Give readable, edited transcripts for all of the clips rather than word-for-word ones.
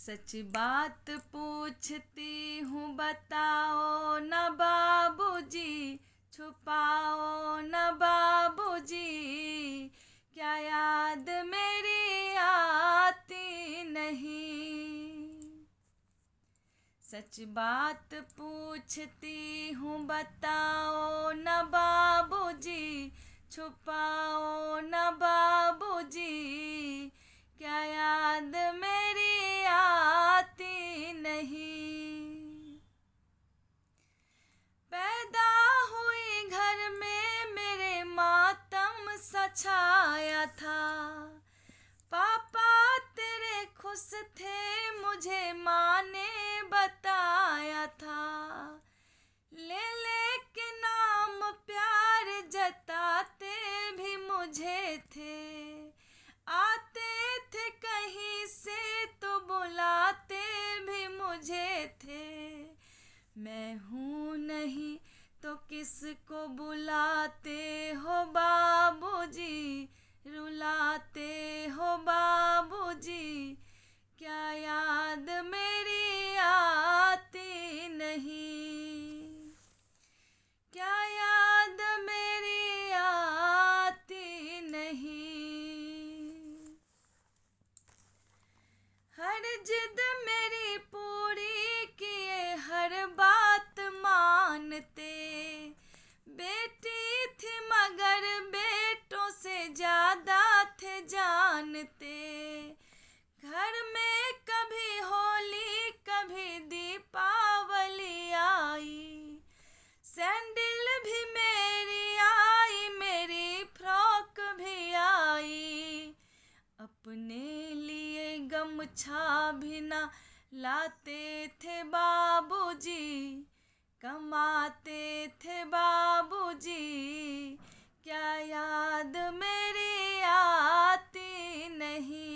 सच बात पूछती हूँ बताओ न बाबूजी, छुपाओ न बाबूजी, क्या याद मेरी आती नहीं। सच बात पूछती हूँ बताओ न बाबूजी, छुपाओ न बाबूजी, क्या याद मेरी आती नहीं। पैदा हुई घर में मेरे मातम सा छाया था। पापा तेरे खुश थे मुझे माँ ने बताया था। ले ले के नाम प्यार जताते भी मुझे थे। आते थे कहीं से तो बुलाते भी मुझे थे। मैं हूँ नहीं तो किसको बुलाते हो बाबूजी, रुलाते हो बाबूजी, क्या याद मेरी आती नहीं। क्या याद मेरी आती नहीं। हर जिद मेरी पूरी किए हर बात मानते। बेटी थी मगर बेटों से ज़्यादा थे जानते। घर में कभी होली कभी दीपावली आई। सैंडल भी मेरी आई, मेरी फ्रॉक भी आई। अपने लिए गमछा भी ना लाते थे बाबूजी, कमाते थे बाबूजी, क्या याद मेरी आती नहीं।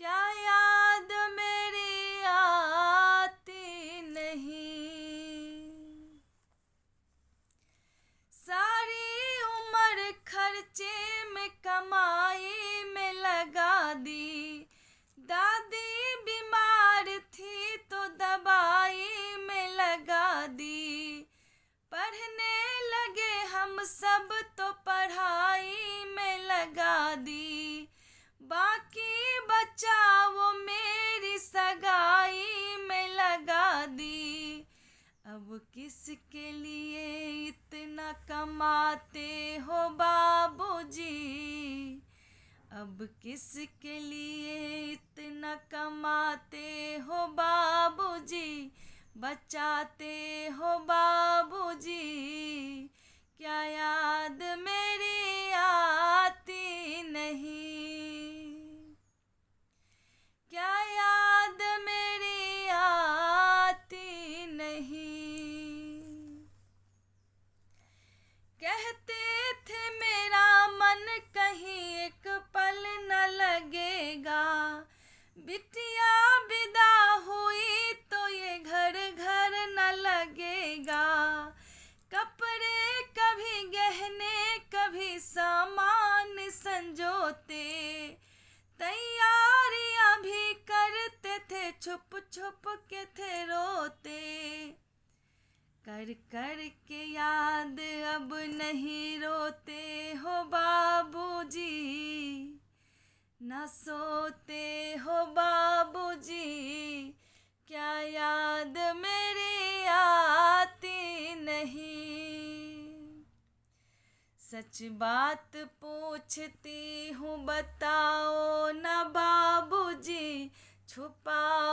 क्या याद मेरी आती नहीं। सारी उम्र खर्चे में कमाई में लगा दी। दादी बीमार थी तो दवाई में लगा दी। पढ़ने लगे हम सब तो पढ़ाई में लगा दी। बाकी बचा वो मेरी सगाई में लगा दी। अब किसके लिए इतना कमाते हो बाबूजी, अब किसके लिए इतना कमाते हो बाबूजी, बचाते हो बाबूजी, क्या याद मेरी आती नहीं। क्या याद मेरी आती नहीं। कहते थे मेरा मन कहीं एक पल न लगेगा। बिटिया विदा हुई तो ये घर घर न लगेगा। कपड़े कभी गहने कभी सामान संजोते। तैयारियां भी करते थे छुप छुप के थे रोते। कर कर के याद अब नहीं रोते हो बाबूजी, न सोते हो बाबूजी, क्या याद मेरी आती नहीं। सच बात पूछती हूँ बताओ न बाबूजी, छुपाओ